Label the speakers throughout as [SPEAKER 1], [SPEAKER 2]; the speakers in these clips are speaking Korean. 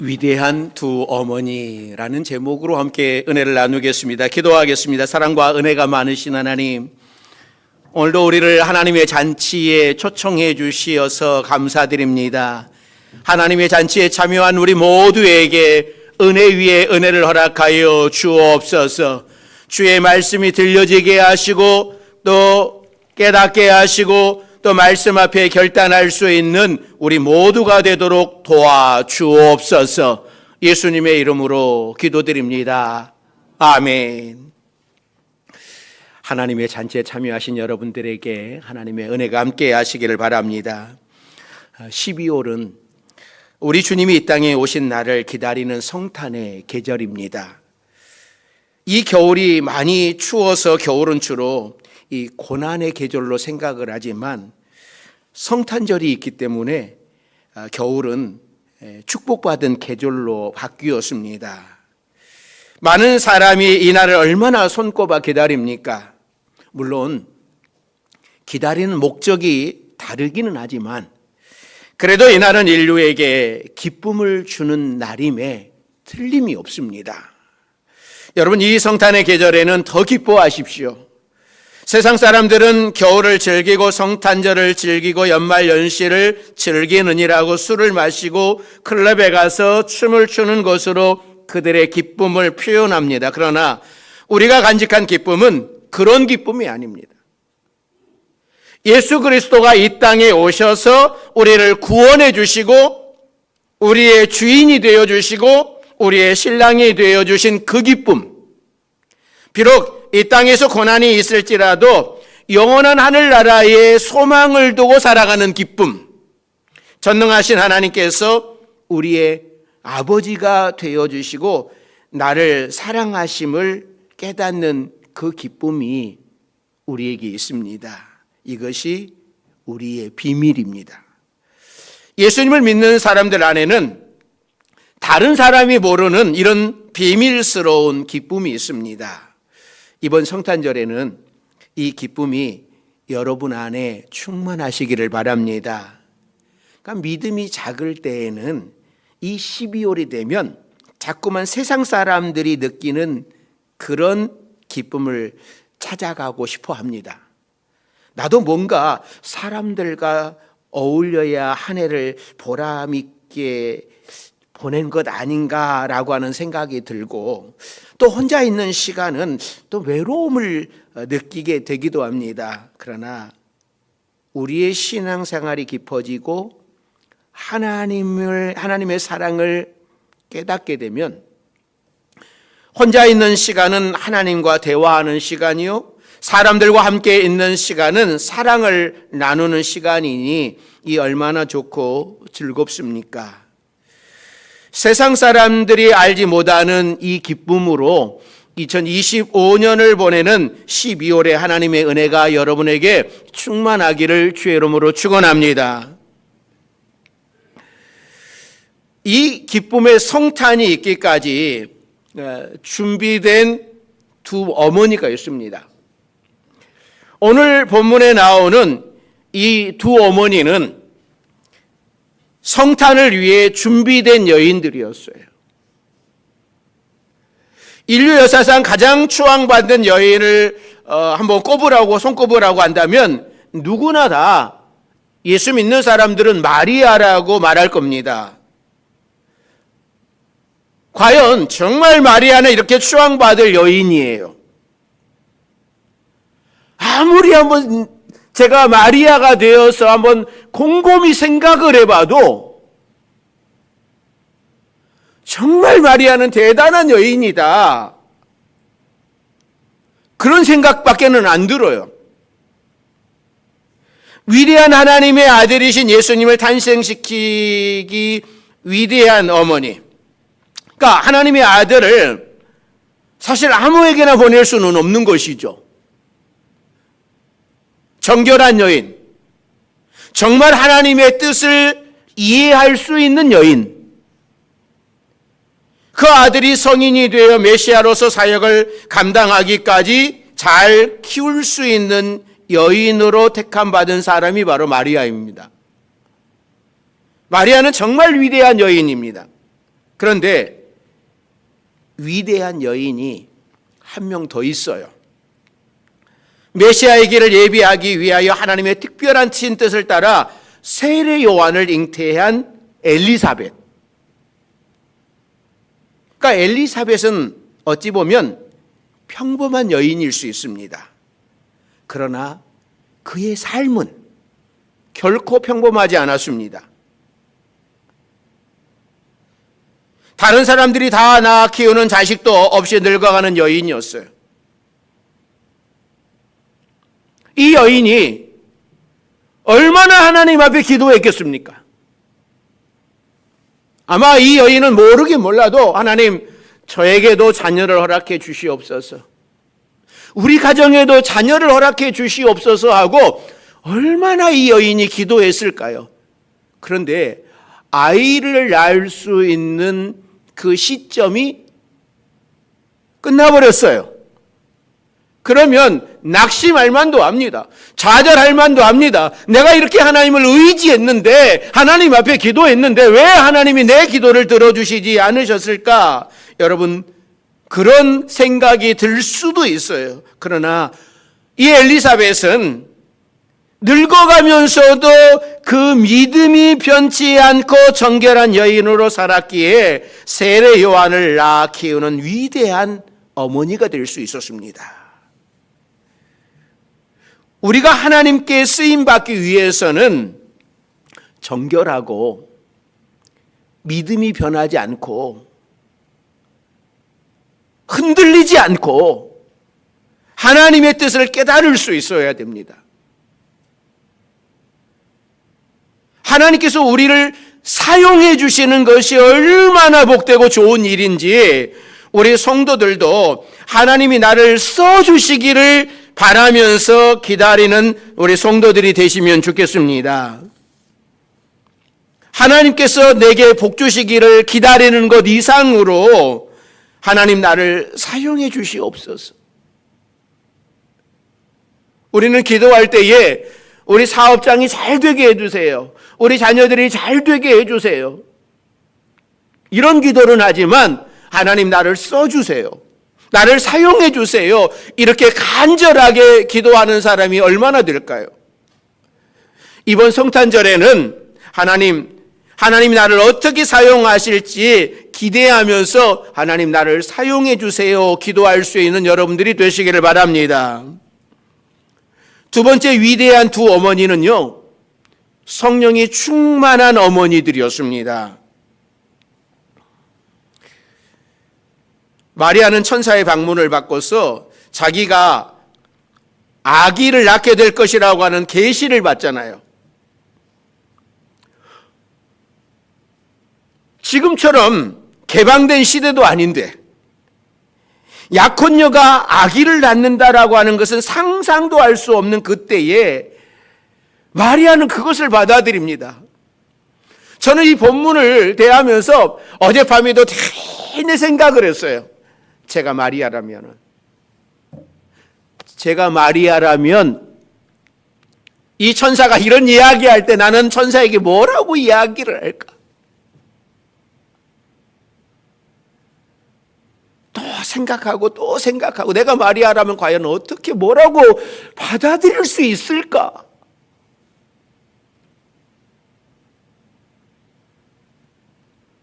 [SPEAKER 1] 위대한 두 어머니라는 제목으로 함께 은혜를 나누겠습니다. 기도하겠습니다. 사랑과 은혜가 많으신 하나님, 오늘도 우리를 하나님의 잔치에 초청해 주시어서 감사드립니다. 하나님의 잔치에 참여한 우리 모두에게 은혜 위에 은혜를 허락하여 주옵소서. 주의 말씀이 들려지게 하시고 또 깨닫게 하시고 또 말씀 앞에 결단할 수 있는 우리 모두가 되도록 도와주옵소서. 예수님의 이름으로 기도드립니다. 아멘. 하나님의 잔치에 참여하신 여러분들에게 하나님의 은혜가 함께 하시기를 바랍니다. 12월은 우리 주님이 이 땅에 오신 날을 기다리는 성탄의 계절입니다. 이 겨울이 많이 추워서 겨울은 주로 이 고난의 계절로 생각을 하지만 성탄절이 있기 때문에 겨울은 축복받은 계절로 바뀌었습니다. 많은 사람이 이 날을 얼마나 손꼽아 기다립니까? 물론 기다리는 목적이 다르기는 하지만 그래도 이 날은 인류에게 기쁨을 주는 날임에 틀림이 없습니다. 여러분, 이 성탄의 계절에는 더 기뻐하십시오. 세상 사람들은 겨울을 즐기고 성탄절을 즐기고 연말연시를 즐기느니라고 술을 마시고 클럽에 가서 춤을 추는 것으로 그들의 기쁨을 표현합니다. 그러나 우리가 간직한 기쁨은 그런 기쁨이 아닙니다. 예수 그리스도가 이 땅에 오셔서 우리를 구원해 주시고 우리의 주인이 되어 주시고 우리의 신랑이 되어 주신 그 기쁨, 비록 이 땅에서 고난이 있을지라도 영원한 하늘나라에 소망을 두고 살아가는 기쁨, 전능하신 하나님께서 우리의 아버지가 되어주시고 나를 사랑하심을 깨닫는 그 기쁨이 우리에게 있습니다. 이것이 우리의 비밀입니다. 예수님을 믿는 사람들 안에는 다른 사람이 모르는 이런 비밀스러운 기쁨이 있습니다. 이번 성탄절에는 이 기쁨이 여러분 안에 충만하시기를 바랍니다. 그러니까 믿음이 작을 때에는 이 12월이 되면 자꾸만 세상 사람들이 느끼는 그런 기쁨을 찾아가고 싶어 합니다. 나도 뭔가 사람들과 어울려야 한 해를 보람 있게 보낸 것 아닌가라고 하는 생각이 들고 또 혼자 있는 시간은 또 외로움을 느끼게 되기도 합니다. 그러나 우리의 신앙생활이 깊어지고 하나님의 사랑을 깨닫게 되면 혼자 있는 시간은 하나님과 대화하는 시간이요, 사람들과 함께 있는 시간은 사랑을 나누는 시간이니 이 얼마나 좋고 즐겁습니까? 세상 사람들이 알지 못하는 이 기쁨으로 2025년을 보내는 12월에 하나님의 은혜가 여러분에게 충만하기를 주의 이름으로 축원합니다. 이 기쁨의 성탄이 있기까지 준비된 두 어머니가 있습니다. 오늘 본문에 나오는 이 두 어머니는 성탄을 위해 준비된 여인들이었어요. 인류 역사상 가장 추앙받는 여인을 한번 손꼽으라고 한다면 누구나 다 예수 믿는 사람들은 마리아라고 말할 겁니다. 과연 정말 마리아는 이렇게 추앙받을 여인이에요? 아무리 한번 제가 마리아가 되어서 한번 곰곰이 생각을 해봐도 정말 마리아는 대단한 여인이다, 그런 생각밖에는 안 들어요. 위대한 하나님의 아들이신 예수님을 탄생시키기 위대한 어머니, 그러니까 하나님의 아들을 사실 아무에게나 보낼 수는 없는 것이죠. 정결한 여인, 정말 하나님의 뜻을 이해할 수 있는 여인, 그 아들이 성인이 되어 메시아로서 사역을 감당하기까지 잘 키울 수 있는 여인으로 택함받은 사람이 바로 마리아입니다. 마리아는 정말 위대한 여인입니다. 그런데 위대한 여인이 한 명 더 있어요. 메시아의 길을 예비하기 위하여 하나님의 특별한 친뜻을 따라 세례 요한을 잉태한 엘리사벳. 그러니까 엘리사벳은 어찌 보면 평범한 여인일 수 있습니다. 그러나 그의 삶은 결코 평범하지 않았습니다. 다른 사람들이 다 낳아 키우는 자식도 없이 늙어가는 여인이었어요. 이 여인이 얼마나 하나님 앞에 기도했겠습니까? 아마 이 여인은 모르긴 몰라도 하나님, 저에게도 자녀를 허락해 주시옵소서, 우리 가정에도 자녀를 허락해 주시옵소서 하고 얼마나 이 여인이 기도했을까요? 그런데 아이를 낳을 수 있는 그 시점이 끝나버렸어요. 그러면 낙심할 만도 합니다. 좌절할 만도 합니다. 내가 이렇게 하나님을 의지했는데, 하나님 앞에 기도했는데 왜 하나님이 내 기도를 들어주시지 않으셨을까? 여러분, 그런 생각이 들 수도 있어요. 그러나 이 엘리사벳은 늙어가면서도 그 믿음이 변치 않고 정결한 여인으로 살았기에 세례 요한을 낳아 키우는 위대한 어머니가 될 수 있었습니다. 우리가 하나님께 쓰임받기 위해서는 정결하고 믿음이 변하지 않고 흔들리지 않고 하나님의 뜻을 깨달을 수 있어야 됩니다. 하나님께서 우리를 사용해 주시는 것이 얼마나 복되고 좋은 일인지 우리 성도들도 하나님이 나를 써주시기를 바라면서 기다리는 우리 성도들이 되시면 좋겠습니다. 하나님께서 내게 복 주시기를 기다리는 것 이상으로 하나님 나를 사용해 주시옵소서. 우리는 기도할 때에 우리 사업장이 잘 되게 해주세요, 우리 자녀들이 잘 되게 해주세요, 이런 기도는 하지만 하나님 나를 써주세요, 나를 사용해 주세요, 이렇게 간절하게 기도하는 사람이 얼마나 될까요? 이번 성탄절에는 하나님이 나를 어떻게 사용하실지 기대하면서 하나님 나를 사용해 주세요 기도할 수 있는 여러분들이 되시기를 바랍니다. 두 번째 위대한 두 어머니는요, 성령이 충만한 어머니들이었습니다. 마리아는 천사의 방문을 받고서 자기가 아기를 낳게 될 것이라고 하는 계시를 받잖아요. 지금처럼 개방된 시대도 아닌데 약혼녀가 아기를 낳는다라고 하는 것은 상상도 할 수 없는 그때에 마리아는 그것을 받아들입니다. 저는 이 본문을 대하면서 어젯밤에도 내내 생각을 했어요. 제가 마리아라면 이 천사가 이런 이야기할 때 나는 천사에게 뭐라고 이야기를 할까? 또 생각하고 내가 마리아라면 과연 어떻게 뭐라고 받아들일 수 있을까?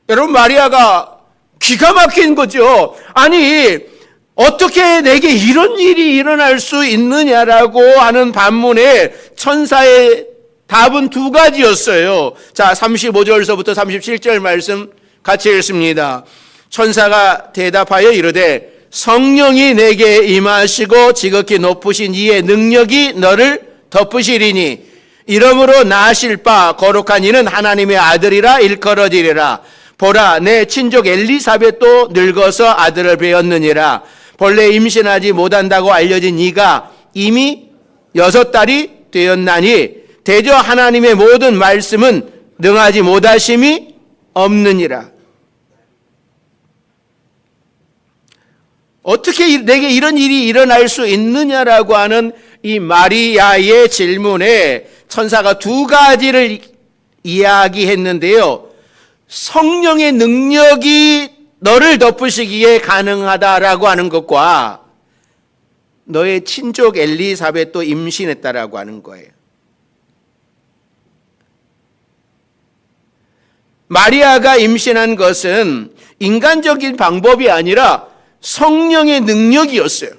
[SPEAKER 1] 여러분, 마리아가 기가 막힌 거죠. 아니, 어떻게 내게 이런 일이 일어날 수 있느냐라고 하는 반문에 천사의 답은 두 가지였어요. 자, 35절서부터 37절 말씀 같이 읽습니다. 천사가 대답하여 이르되 성령이 내게 임하시고 지극히 높으신 이의 능력이 너를 덮으시리니 이러므로 낳으실 바 거룩한 이는 하나님의 아들이라 일컬어지리라. 보라, 내 친족 엘리사벳도 늙어서 아들을 배었느니라. 본래 임신하지 못한다고 알려진 이가 이미 6달이 되었나니 대저 하나님의 모든 말씀은 능하지 못하심이 없느니라. 어떻게 내게 이런 일이 일어날 수 있느냐라고 하는 이 마리아의 질문에 천사가 두 가지를 이야기했는데요. 성령의 능력이 너를 덮으시기에 가능하다라고 하는 것과 너의 친족 엘리사벳도 임신했다라고 하는 거예요. 마리아가 임신한 것은 인간적인 방법이 아니라 성령의 능력이었어요.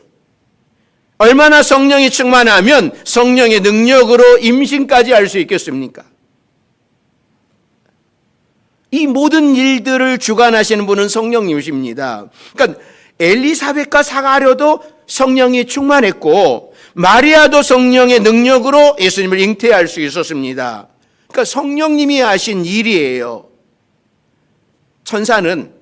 [SPEAKER 1] 얼마나 성령이 충만하면 성령의 능력으로 임신까지 할 수 있겠습니까? 이 모든 일들을 주관하시는 분은 성령님이십니다. 그러니까 엘리사벳과 사가랴도 성령이 충만했고 마리아도 성령의 능력으로 예수님을 잉태할 수 있었습니다. 그러니까 성령님이 하신 일이에요. 천사는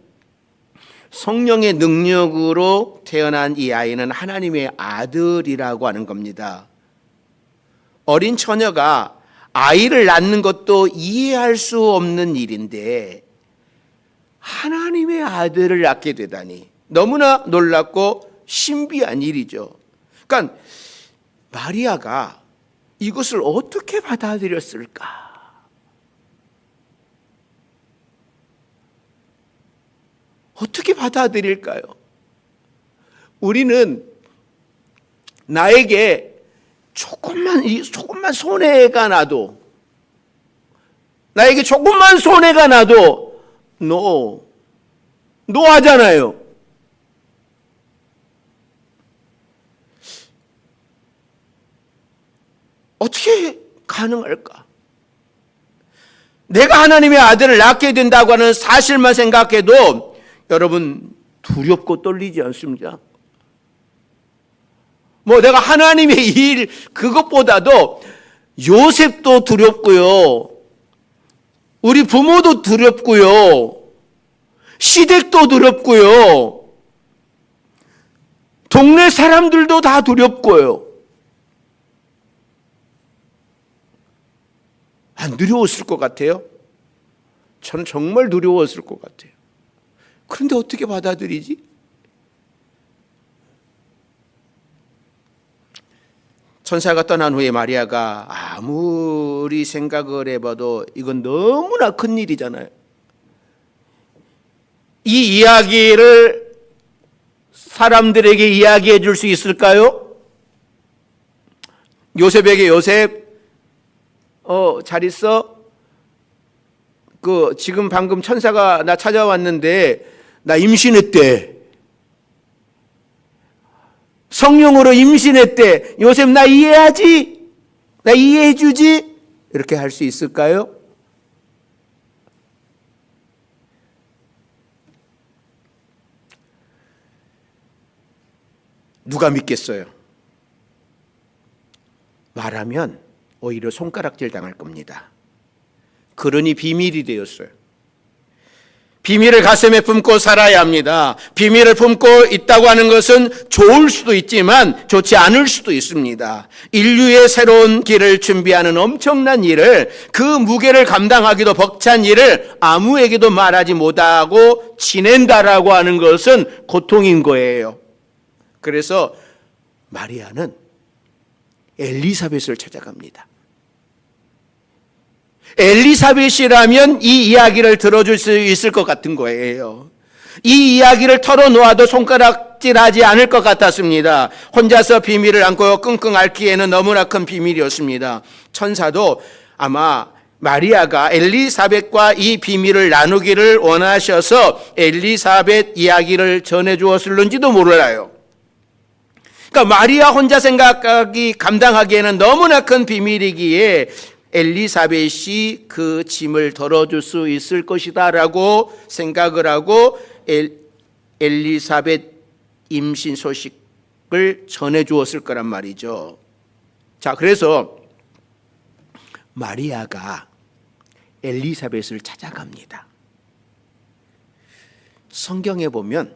[SPEAKER 1] 성령의 능력으로 태어난 이 아이는 하나님의 아들이라고 하는 겁니다. 어린 처녀가 아이를 낳는 것도 이해할 수 없는 일인데 하나님의 아들을 낳게 되다니 너무나 놀랍고 신비한 일이죠. 그러니까 마리아가 이것을 어떻게 받아들였을까? 어떻게 받아들일까요? 우리는 나에게 조금만 손해가 나도, 나에게 조금만 손해가 나도 노 하잖아요. 어떻게 가능할까? 내가 하나님의 아들을 낳게 된다고 하는 사실만 생각해도 여러분 두렵고 떨리지 않습니까? 내가 하나님의 일 그것보다도 요셉도 두렵고요. 우리 부모도 두렵고요. 시댁도 두렵고요. 동네 사람들도 다 두렵고요. 안 두려웠을 것 같아요? 저는 정말 두려웠을 것 같아요. 그런데 어떻게 받아들이지? 천사가 떠난 후에 마리아가 아무리 생각을 해봐도 이건 너무나 큰 일이잖아요. 이 이야기를 사람들에게 이야기해 줄 수 있을까요? 요셉에게 요셉, 잘 있어? 지금 방금 천사가 나 찾아왔는데 나 임신했대. 성령으로 임신했대. 요셉 나 이해하지? 나 이해해 주지? 이렇게 할 수 있을까요? 누가 믿겠어요? 말하면 오히려 손가락질 당할 겁니다. 그러니 비밀이 되었어요. 비밀을 가슴에 품고 살아야 합니다. 비밀을 품고 있다고 하는 것은 좋을 수도 있지만 좋지 않을 수도 있습니다. 인류의 새로운 길을 준비하는 엄청난 일을, 그 무게를 감당하기도 벅찬 일을 아무에게도 말하지 못하고 지낸다라고 하는 것은 고통인 거예요. 그래서 마리아는 엘리사벳을 찾아갑니다. 엘리사벳이라면 이 이야기를 들어줄 수 있을 것 같은 거예요. 이 이야기를 털어놓아도 손가락질하지 않을 것 같았습니다. 혼자서 비밀을 안고 끙끙 앓기에는 너무나 큰 비밀이었습니다. 천사도 아마 마리아가 엘리사벳과 이 비밀을 나누기를 원하셔서 엘리사벳 이야기를 전해주었을는지도 몰라요. 그러니까 마리아 혼자 생각하기 감당하기에는 너무나 큰 비밀이기에 엘리사벳이 그 짐을 덜어줄 수 있을 것이다 라고 생각을 하고 엘리사벳 임신 소식을 전해주었을 거란 말이죠. 자, 그래서 마리아가 엘리사벳을 찾아갑니다. 성경에 보면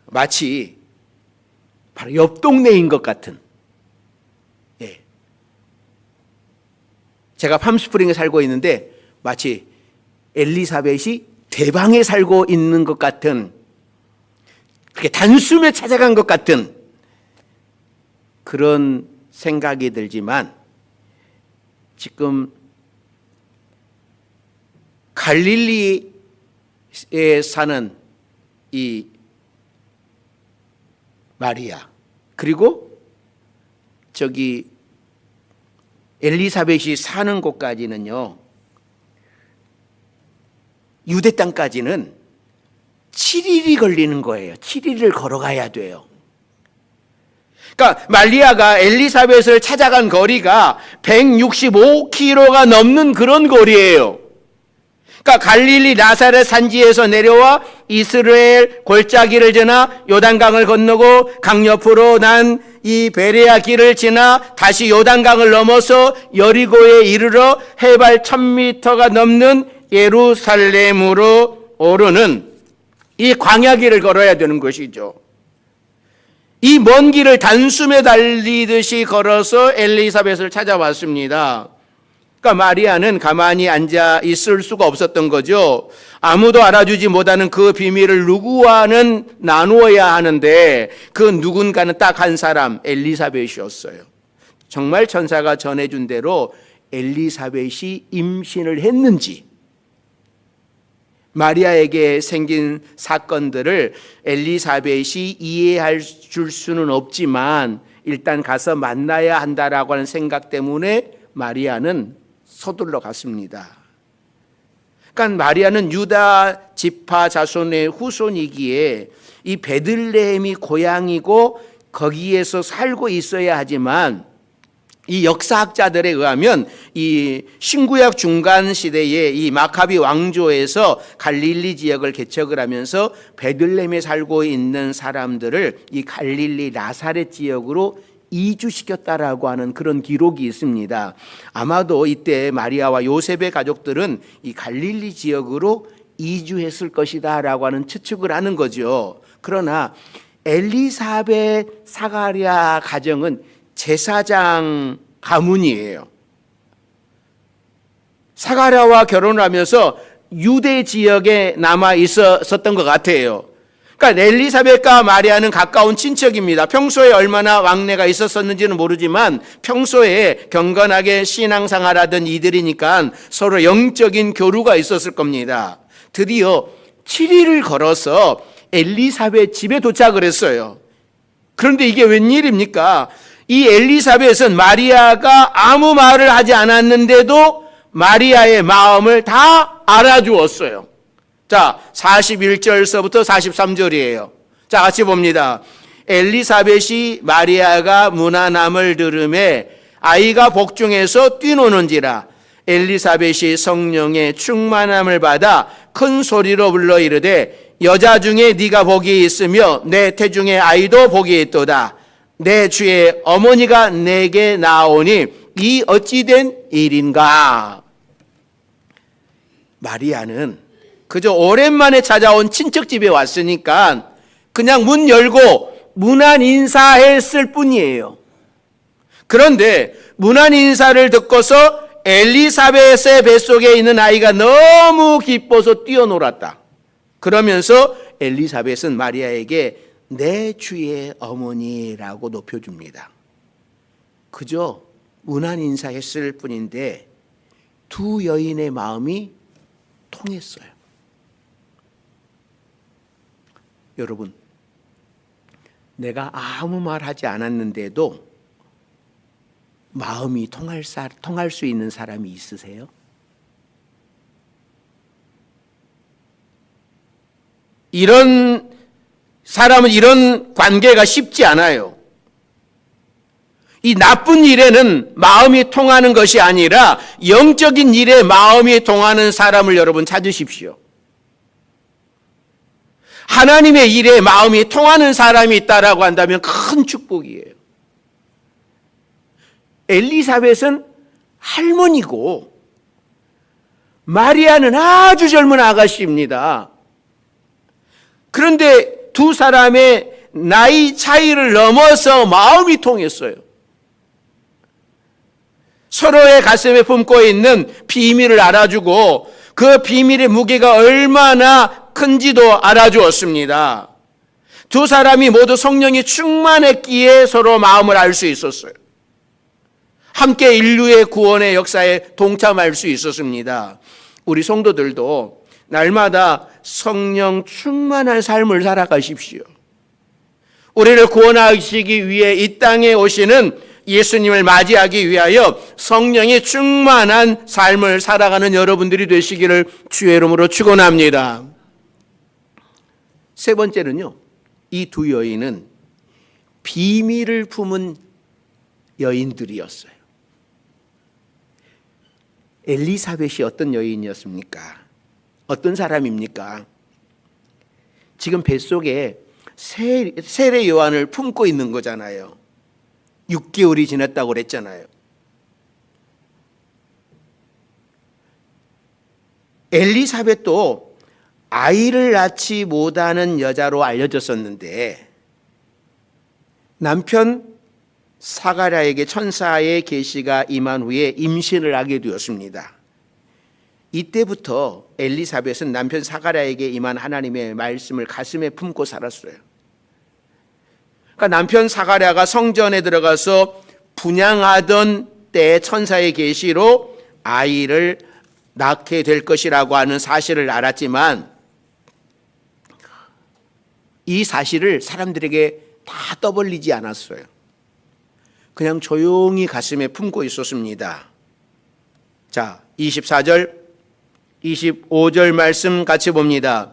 [SPEAKER 1] 마치 바로 옆 동네인 것 같은, 제가 팜스프링에 살고 있는데 마치 엘리사벳이 대방에 살고 있는 것 같은, 그렇게 단숨에 찾아간 것 같은 그런 생각이 들지만 지금 갈릴리에 사는 이 마리아, 그리고 저기 엘리사벳이 사는 곳까지는요, 유대 땅까지는 7일이 걸리는 거예요. 7일을 걸어가야 돼요. 그러니까 마리아가 엘리사벳을 찾아간 거리가 165km가 넘는 그런 거리예요. 그러니까 갈릴리 나사렛 산지에서 내려와 이스라엘 골짜기를 지나 요단강을 건너고 강 옆으로 난 이 베레아 길을 지나 다시 요단강을 넘어서 여리고에 이르러 해발 1000m가 넘는 예루살렘으로 오르는 이 광야길을 걸어야 되는 것이죠. 이 먼 길을 단숨에 달리듯이 걸어서 엘리사벳을 찾아왔습니다. 그러니까 마리아는 가만히 앉아 있을 수가 없었던 거죠. 아무도 알아주지 못하는 그 비밀을 누구와는 나누어야 하는데 그 누군가는 딱 한 사람, 엘리사벳이었어요. 정말 천사가 전해준 대로 엘리사벳이 임신을 했는지, 마리아에게 생긴 사건들을 엘리사벳이 이해할 줄 수는 없지만 일단 가서 만나야 한다라고 하는 생각 때문에 마리아는 서둘러 갔습니다. 그러니까 마리아는 유다 지파 자손의 후손이기에 이 베들레헴이 고향이고 거기에서 살고 있어야 하지만 이 역사학자들에 의하면 이 신구약 중간 시대에 이 마카비 왕조에서 갈릴리 지역을 개척을 하면서 베들레헴에 살고 있는 사람들을 이 갈릴리 나사렛 지역으로 이주시켰다라고 하는 그런 기록이 있습니다. 아마도 이때 마리아와 요셉의 가족들은 이 갈릴리 지역으로 이주했을 것이다라고 하는 추측을 하는 거죠. 그러나 엘리사벳 사가랴 가정은 제사장 가문이에요. 사가랴와 결혼을 하면서 유대 지역에 남아 있었던 것 같아요. 그러니까 엘리사벳과 마리아는 가까운 친척입니다. 평소에 얼마나 왕래가 있었었는지는 모르지만 평소에 경건하게 신앙생활하던 이들이니까 서로 영적인 교류가 있었을 겁니다. 드디어 7일을 걸어서 엘리사벳 집에 도착을 했어요. 그런데 이게 웬일입니까? 이 엘리사벳은 마리아가 아무 말을 하지 않았는데도 마리아의 마음을 다 알아주었어요. 자, 41절서부터 43절이에요. 자, 같이 봅니다. 엘리사벳이 마리아가 문안함을 들음에 아이가 복중에서 뛰노는지라 엘리사벳이 성령의 충만함을 받아 큰 소리로 불러 이르되 여자 중에 네가 복이 있으며 내 태중의 아이도 복이 있도다. 내 주의 어머니가 내게 나오니 이 어찌된 일인가. 마리아는 그저 오랜만에 찾아온 친척집에 왔으니까 그냥 문 열고 문안 인사했을 뿐이에요. 그런데 문안 인사를 듣고서 엘리사벳의 뱃속에 있는 아이가 너무 기뻐서 뛰어놀았다. 그러면서 엘리사벳은 마리아에게 내 주의 어머니라고 높여줍니다. 그저 문안 인사했을 뿐인데 두 여인의 마음이 통했어요. 여러분, 내가 아무 말 하지 않았는데도 마음이 통할 수 있는 사람이 있으세요? 이런 사람은 이런 관계가 쉽지 않아요. 이 나쁜 일에는 마음이 통하는 것이 아니라 영적인 일에 마음이 통하는 사람을 여러분 찾으십시오. 하나님의 일에 마음이 통하는 사람이 있다라고 한다면 큰 축복이에요. 엘리사벳은 할머니고 마리아는 아주 젊은 아가씨입니다. 그런데 두 사람의 나이 차이를 넘어서 마음이 통했어요. 서로의 가슴에 품고 있는 비밀을 알아주고 그 비밀의 무게가 얼마나 큰지도 알아주었습니다. 두 사람이 모두 성령이 충만했기에 서로 마음을 알 수 있었어요. 함께 인류의 구원의 역사에 동참할 수 있었습니다. 우리 성도들도 날마다 성령 충만한 삶을 살아가십시오. 우리를 구원하시기 위해 이 땅에 오시는 예수님을 맞이하기 위하여 성령이 충만한 삶을 살아가는 여러분들이 되시기를 주의 이름으로 축원합니다. 세 번째는요, 이 두 여인은 비밀을 품은 여인들이었어요. 엘리사벳이 어떤 여인이었습니까? 어떤 사람입니까? 지금 뱃속에 세례 요한을 품고 있는 거잖아요. 6개월이 지났다고 그랬잖아요. 엘리사벳도 아이를 낳지 못하는 여자로 알려졌었는데 남편 사가랴에게 천사의 계시가 임한 후에 임신을 하게 되었습니다. 이때부터 엘리사벳은 남편 사가랴에게 임한 하나님의 말씀을 가슴에 품고 살았어요. 그러니까 남편 사가랴가 성전에 들어가서 분향하던 때 천사의 계시로 아이를 낳게 될 것이라고 하는 사실을 알았지만 이 사실을 사람들에게 다 떠벌리지 않았어요. 그냥 조용히 가슴에 품고 있었습니다. 자, 24절 25절 말씀 같이 봅니다.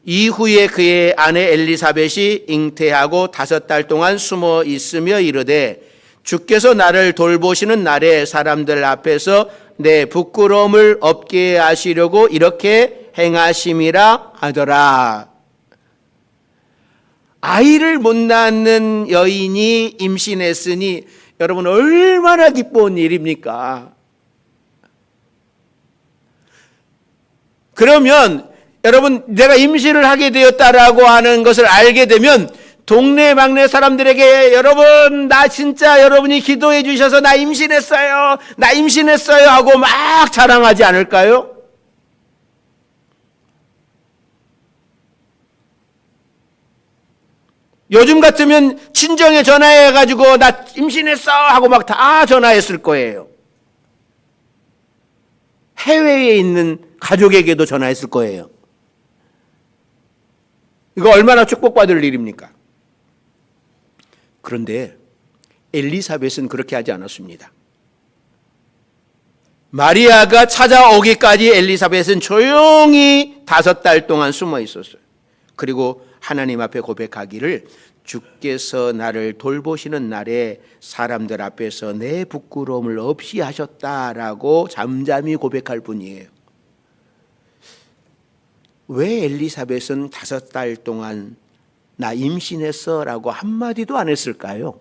[SPEAKER 1] 이후에 그의 아내 엘리사벳이 잉태하고 5달 동안 숨어 있으며 이르되 주께서 나를 돌보시는 날에 사람들 앞에서 내 부끄러움을 없게 하시려고 이렇게 행하심이라 하더라. 아이를 못 낳는 여인이 임신했으니 여러분 얼마나 기쁜 일입니까? 그러면 여러분 내가 임신을 하게 되었다라고 하는 것을 알게 되면 동네 막내 사람들에게 여러분 나 진짜 여러분이 기도해 주셔서 나 임신했어요 하고 막 자랑하지 않을까요? 요즘 같으면 친정에 전화해가지고 나 임신했어 하고 막 다 전화했을 거예요. 해외에 있는 가족에게도 전화했을 거예요. 이거 얼마나 축복받을 일입니까? 그런데 엘리사벳은 그렇게 하지 않았습니다. 마리아가 찾아오기까지 엘리사벳은 조용히 5달 동안 숨어 있었어요. 그리고 하나님 앞에 고백하기를 주께서 나를 돌보시는 날에 사람들 앞에서 내 부끄러움을 없이 하셨다라고 잠잠히 고백할 뿐이에요. 왜 엘리사벳은 5달 동안 나 임신했어 라고 한마디도 안 했을까요?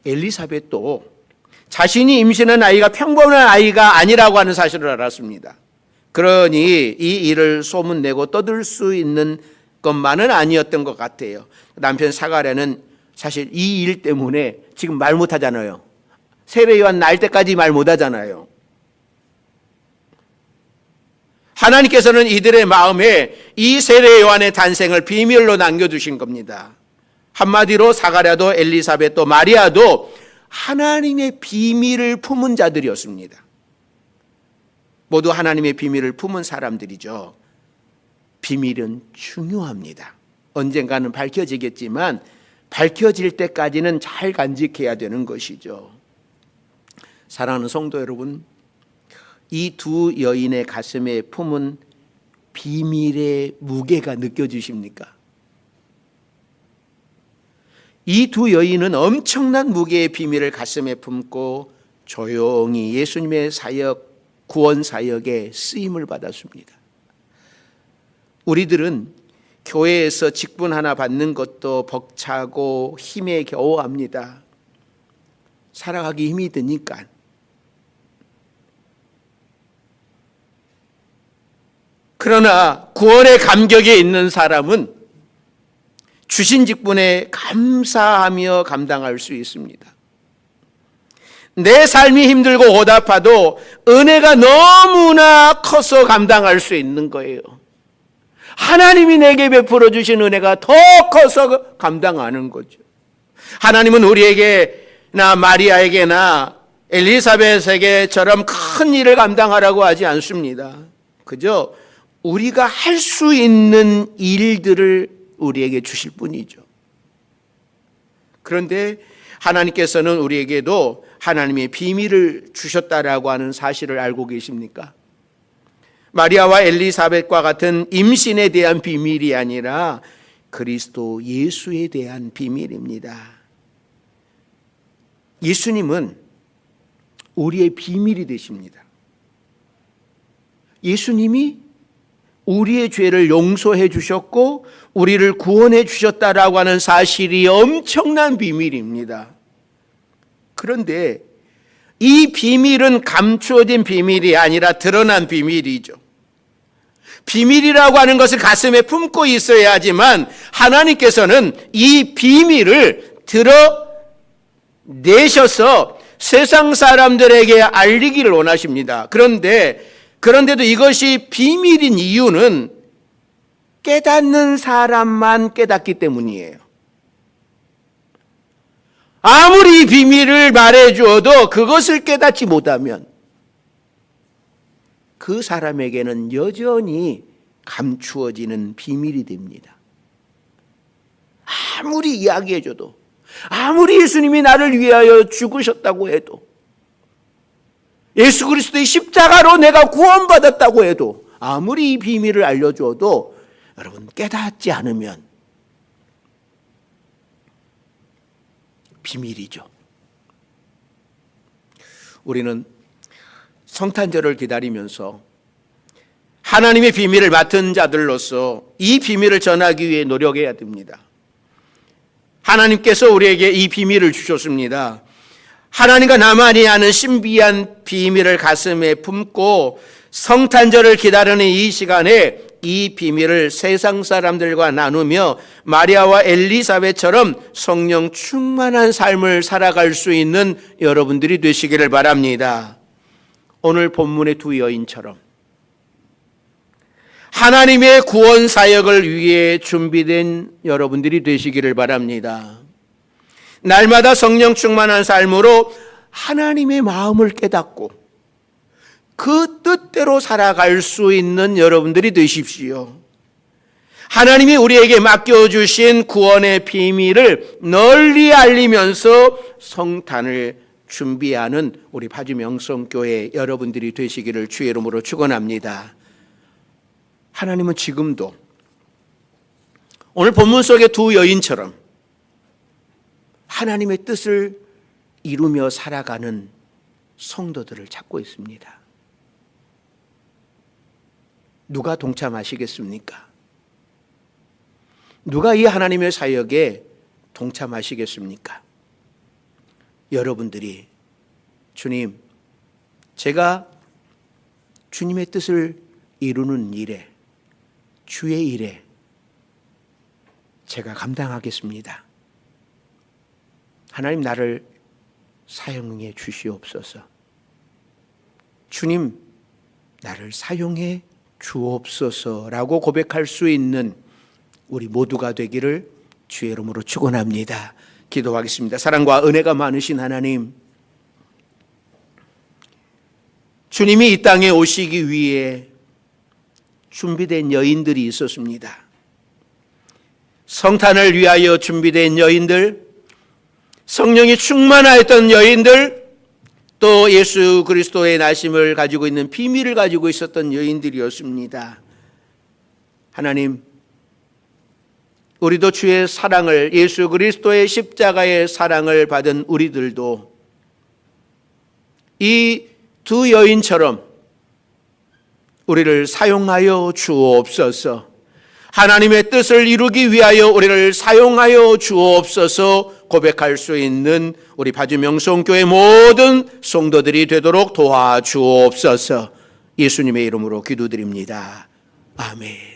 [SPEAKER 1] 엘리사벳도 자신이 임신한 아이가 평범한 아이가 아니라고 하는 사실을 알았습니다. 그러니 이 일을 소문내고 떠들 수 있는 것만은 아니었던 것 같아요. 남편 사가랴는 사실 이 일 때문에 지금 말 못하잖아요. 세례요한 날 때까지 말 못하잖아요. 하나님께서는 이들의 마음에 이 세례요한의 탄생을 비밀로 남겨두신 겁니다. 한마디로 사가랴도 엘리사벳도 마리아도 하나님의 비밀을 품은 자들이었습니다. 모두 하나님의 비밀을 품은 사람들이죠. 비밀은 중요합니다. 언젠가는 밝혀지겠지만 밝혀질 때까지는 잘 간직해야 되는 것이죠. 사랑하는 성도 여러분, 이 두 여인의 가슴에 품은 비밀의 무게가 느껴지십니까? 이 두 여인은 엄청난 무게의 비밀을 가슴에 품고 조용히 예수님의 사역, 구원 사역에 쓰임을 받았습니다. 우리들은 교회에서 직분 하나 받는 것도 벅차고 힘에 겨워합니다. 살아가기 힘이 드니까. 그러나 구원의 감격에 있는 사람은 주신 직분에 감사하며 감당할 수 있습니다. 내 삶이 힘들고 고달파도 은혜가 너무나 커서 감당할 수 있는 거예요. 하나님이 내게 베풀어 주신 은혜가 더 커서 감당하는 거죠. 하나님은 우리에게나 마리아에게나 엘리사벳에게처럼 큰 일을 감당하라고 하지 않습니다. 그저 우리가 할 수 있는 일들을 우리에게 주실 뿐이죠. 그런데 하나님께서는 우리에게도 하나님의 비밀을 주셨다라고 하는 사실을 알고 계십니까? 마리아와 엘리사벳과 같은 임신에 대한 비밀이 아니라 그리스도 예수에 대한 비밀입니다. 예수님은 우리의 비밀이 되십니다. 예수님이 우리의 죄를 용서해 주셨고 우리를 구원해 주셨다라고 하는 사실이 엄청난 비밀입니다. 그런데 이 비밀은 감추어진 비밀이 아니라 드러난 비밀이죠. 비밀이라고 하는 것을 가슴에 품고 있어야 하지만 하나님께서는 이 비밀을 드러내셔서 세상 사람들에게 알리기를 원하십니다. 그런데도 이것이 비밀인 이유는 깨닫는 사람만 깨닫기 때문이에요. 아무리 이 비밀을 말해 주어도 그것을 깨닫지 못하면 그 사람에게는 여전히 감추어지는 비밀이 됩니다. 아무리 이야기해 줘도, 아무리 예수님이 나를 위하여 죽으셨다고 해도, 예수 그리스도의 십자가로 내가 구원받았다고 해도, 아무리 이 비밀을 알려줘도 여러분 깨닫지 않으면 비밀이죠. 우리는 성탄절을 기다리면서 하나님의 비밀을 맡은 자들로서 이 비밀을 전하기 위해 노력해야 됩니다. 하나님께서 우리에게 이 비밀을 주셨습니다. 하나님과 나만이 아는 신비한 비밀을 가슴에 품고 성탄절을 기다리는 이 시간에 이 비밀을 세상 사람들과 나누며 마리아와 엘리사벳처럼 성령 충만한 삶을 살아갈 수 있는 여러분들이 되시기를 바랍니다. 오늘 본문의 두 여인처럼 하나님의 구원 사역을 위해 준비된 여러분들이 되시기를 바랍니다. 날마다 성령 충만한 삶으로 하나님의 마음을 깨닫고 그 뜻대로 살아갈 수 있는 여러분들이 되십시오. 하나님이 우리에게 맡겨주신 구원의 비밀을 널리 알리면서 성탄을 준비하는 우리 파주 명성교회 여러분들이 되시기를 주의 이름으로 축원합니다. 하나님은 지금도 오늘 본문 속의 두 여인처럼 하나님의 뜻을 이루며 살아가는 성도들을 찾고 있습니다. 누가 동참하시겠습니까? 누가 이 하나님의 사역에 동참하시겠습니까? 여러분들이 주님, 제가 주님의 뜻을 이루는 일에, 주의 일에 제가 감당하겠습니다. 하나님 나를 사용해 주시옵소서. 주님 나를 사용해 주옵소서라고 고백할 수 있는 우리 모두가 되기를 주의 이름으로 축원합니다. 기도하겠습니다. 사랑과 은혜가 많으신 하나님, 주님이 이 땅에 오시기 위해 준비된 여인들이 있었습니다. 성탄을 위하여 준비된 여인들, 성령이 충만하였던 여인들, 또 예수 그리스도의 나심을 가지고 있는 비밀을 가지고 있었던 여인들이었습니다. 하나님, 우리도 주의 사랑을, 예수 그리스도의 십자가의 사랑을 받은 우리들도 이 두 여인처럼 우리를 사용하여 주옵소서. 하나님의 뜻을 이루기 위하여 우리를 사용하여 주옵소서 고백할 수 있는 우리 파주 명성교회 모든 성도들이 되도록 도와주옵소서. 예수님의 이름으로 기도드립니다. 아멘.